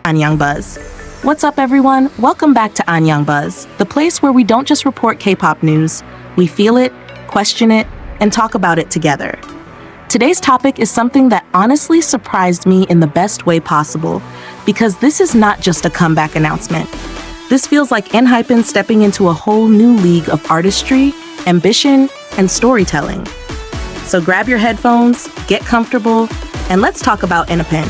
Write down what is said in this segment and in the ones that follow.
Anyang Buzz. What's up, everyone? Welcome back to Anyang Buzz, the place where we don't just report K-pop news, we feel it, question it, and talk about it together. Today's topic is something that honestly surprised me in the best way possible, because this is not just a comeback announcement. This feels like Enhypen stepping into a whole new league of artistry, ambition, and storytelling. So grab your headphones, get comfortable, and let's talk about Enhypen,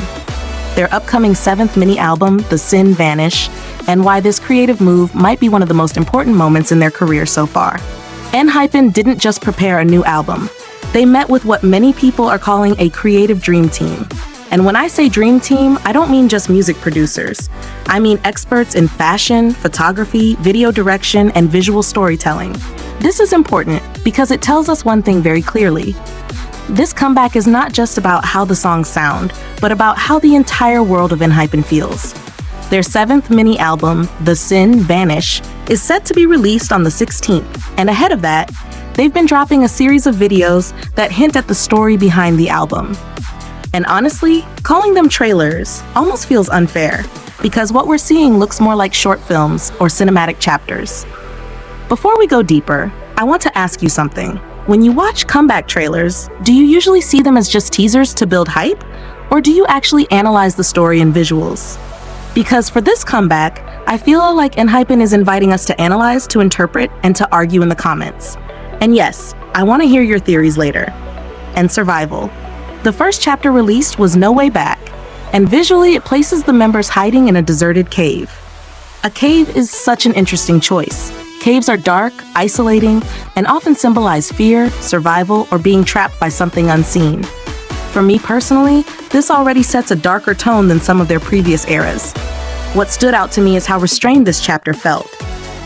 their upcoming 7th mini-album, The Sin Vanish, and why this creative move might be one of the most important moments in their career so far. Enhypen didn't just prepare a new album. They met with what many people are calling a creative dream team. And when I say dream team, I don't mean just music producers. I mean experts in fashion, photography, video direction, and visual storytelling. This is important because it tells us one thing very clearly. This comeback is not just about how the songs sound, but about how the entire world of Enhypen feels. Their 7th mini-album, The Sin Vanish, is set to be released on the 16th, and ahead of that, they've been dropping a series of videos that hint at the story behind the album. And honestly, calling them trailers almost feels unfair, because what we're seeing looks more like short films or cinematic chapters. Before we go deeper, I want to ask you something. When you watch comeback trailers, do you usually see them as just teasers to build hype? Or do you actually analyze the story and visuals? Because for this comeback, I feel like Enhypen is inviting us to analyze, to interpret, and to argue in the comments. And yes, I want to hear your theories later. And survival. The first chapter released was No Way Back, and visually it places the members hiding in a deserted cave. A cave is such an interesting choice. Caves are dark, isolating, and often symbolize fear, survival, or being trapped by something unseen. For me personally, this already sets a darker tone than some of their previous eras. What stood out to me is how restrained this chapter felt.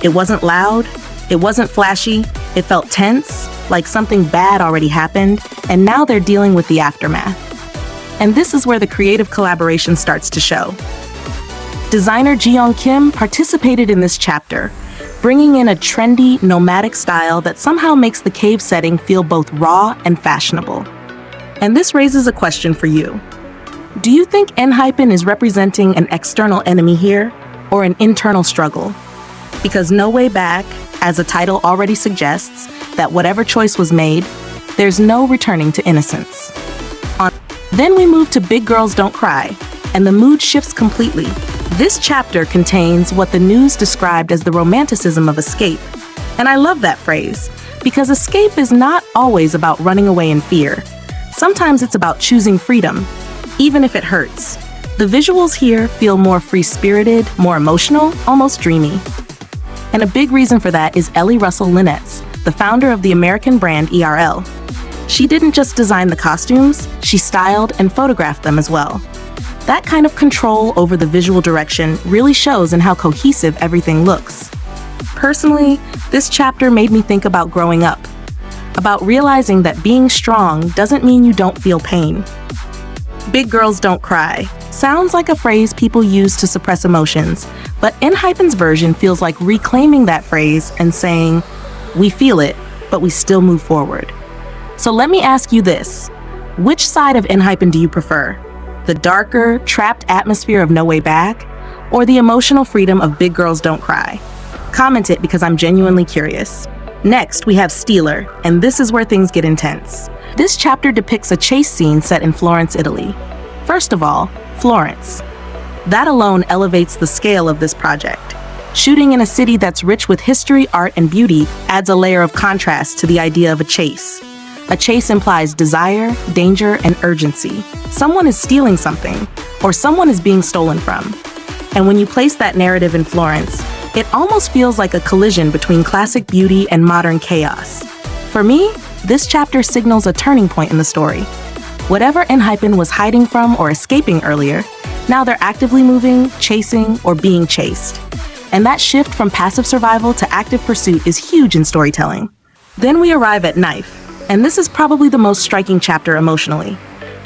It wasn't loud, it wasn't flashy, it felt tense, like something bad already happened, and now they're dealing with the aftermath. And this is where the creative collaboration starts to show. Designer Jiyong participated in this chapter, bringing in a trendy, nomadic style that somehow makes the cave setting feel both raw and fashionable. And this raises a question for you. Do you think Enhypen is representing an external enemy here, or an internal struggle? Because No Way Back, as the title already suggests, that whatever choice was made, there's no returning to innocence. Then we move to Big Girls Don't Cry, and the mood shifts completely. This chapter contains what the news described as the romanticism of escape. And I love that phrase, because escape is not always about running away in fear. Sometimes it's about choosing freedom, even if it hurts. The visuals here feel more free-spirited, more emotional, almost dreamy. And a big reason for that is Ellie Linetz, the founder of the American brand ERL. She didn't just design the costumes, she styled and photographed them as well. That kind of control over the visual direction really shows in how cohesive everything looks. Personally, this chapter made me think about growing up, about realizing that being strong doesn't mean you don't feel pain. Big Girls Don't Cry sounds like a phrase people use to suppress emotions, but Enhypen's version feels like reclaiming that phrase and saying, we feel it, but we still move forward. So let me ask you this. Which side of Enhypen do you prefer? The darker, trapped atmosphere of No Way Back, or the emotional freedom of Big Girls Don't Cry? Comment it because I'm genuinely curious. Next, we have Stealer, and this is where things get intense. This chapter depicts a chase scene set in Florence, Italy. First of all, Florence. That alone elevates the scale of this project. Shooting in a city that's rich with history, art, and beauty adds a layer of contrast to the idea of a chase. A chase implies desire, danger, and urgency. Someone is stealing something, or someone is being stolen from. And when you place that narrative in Florence, it almost feels like a collision between classic beauty and modern chaos. For me, this chapter signals a turning point in the story. Whatever Enhypen was hiding from or escaping earlier, now they're actively moving, chasing, or being chased. And that shift from passive survival to active pursuit is huge in storytelling. Then we arrive at Knife, and this is probably the most striking chapter emotionally.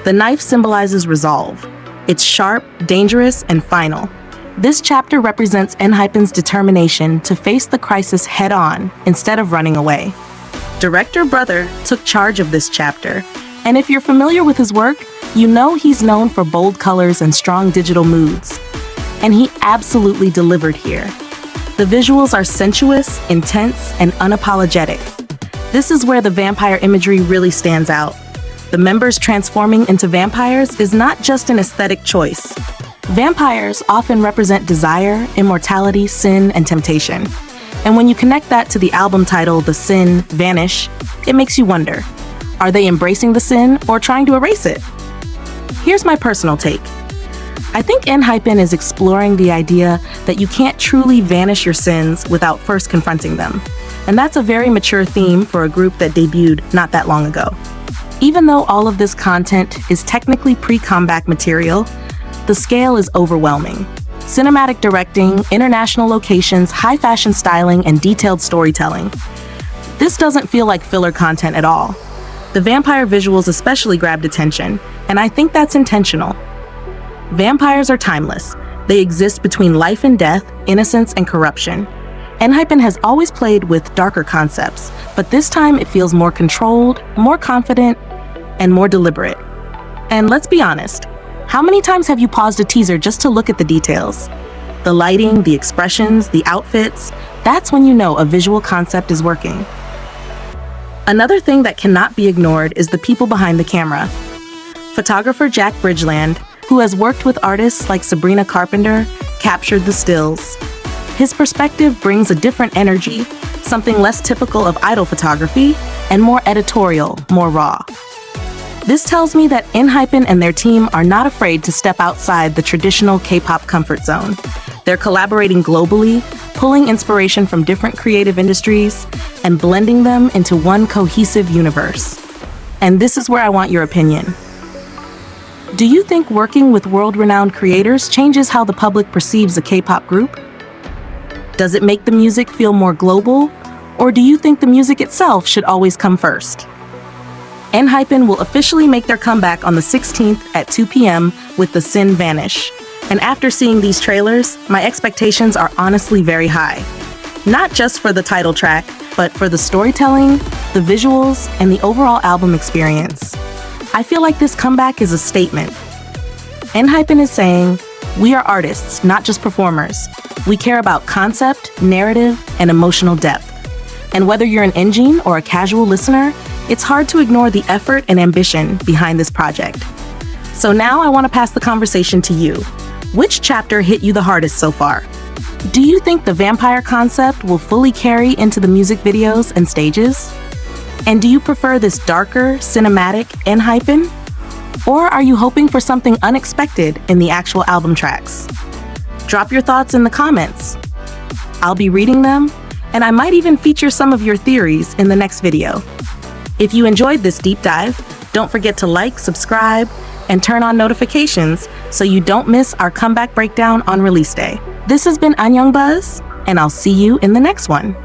The knife symbolizes resolve. It's sharp, dangerous, and final. This chapter represents Enhypen's determination to face the crisis head-on instead of running away. Director Brother took charge of this chapter, And if you're familiar with his work, you know he's known for bold colors and strong digital moods. And he absolutely delivered here. The visuals are sensuous, intense, and unapologetic. This is where the vampire imagery really stands out. The members transforming into vampires is not just an aesthetic choice. Vampires often represent desire, immortality, sin, and temptation. And when you connect that to the album title, The Sin, Vanish, it makes you wonder, are they embracing the sin or trying to erase it? Here's my personal take. I think Enhypen is exploring the idea that you can't truly vanish your sins without first confronting them. And that's a very mature theme for a group that debuted not that long ago. Even though all of this content is technically pre-comeback material, the scale is overwhelming. Cinematic directing, international locations, high fashion styling, and detailed storytelling. This doesn't feel like filler content at all. The vampire visuals especially grabbed attention, and I think that's intentional. Vampires are timeless. They exist between life and death, innocence and corruption. Enhypen has always played with darker concepts, but this time it feels more controlled, more confident, and more deliberate. And let's be honest, how many times have you paused a teaser just to look at the details? The lighting, the expressions, the outfits, that's when you know a visual concept is working. Another thing that cannot be ignored is the people behind the camera. Photographer Jack Bridgeland, who has worked with artists like Sabrina Carpenter, captured the stills. His perspective brings a different energy, something less typical of idol photography, and more editorial, more raw. This tells me that Enhypen and their team are not afraid to step outside the traditional K-pop comfort zone. They're collaborating globally, pulling inspiration from different creative industries, and blending them into one cohesive universe. And this is where I want your opinion. Do you think working with world-renowned creators changes how the public perceives a K-pop group? Does it make the music feel more global, or do you think the music itself should always come first? Enhypen will officially make their comeback on the 16th at 2 p.m. with The Sin Vanish. And after seeing these trailers, my expectations are honestly very high. Not just for the title track, but for the storytelling, the visuals, and the overall album experience. I feel like this comeback is a statement. Enhypen is saying, we are artists, not just performers. We care about concept, narrative, and emotional depth. And whether you're an engine or a casual listener, it's hard to ignore the effort and ambition behind this project. So now I want to pass the conversation to you. Which chapter hit you the hardest so far? Do you think the vampire concept will fully carry into the music videos and stages? And do you prefer this darker, cinematic Enhypen? Or are you hoping for something unexpected in the actual album tracks? Drop your thoughts in the comments. I'll be reading them, and I might even feature some of your theories in the next video. If you enjoyed this deep dive, don't forget to like, subscribe, and turn on notifications so you don't miss our comeback breakdown on release day. This has been Anyang Buzz, and I'll see you in the next one.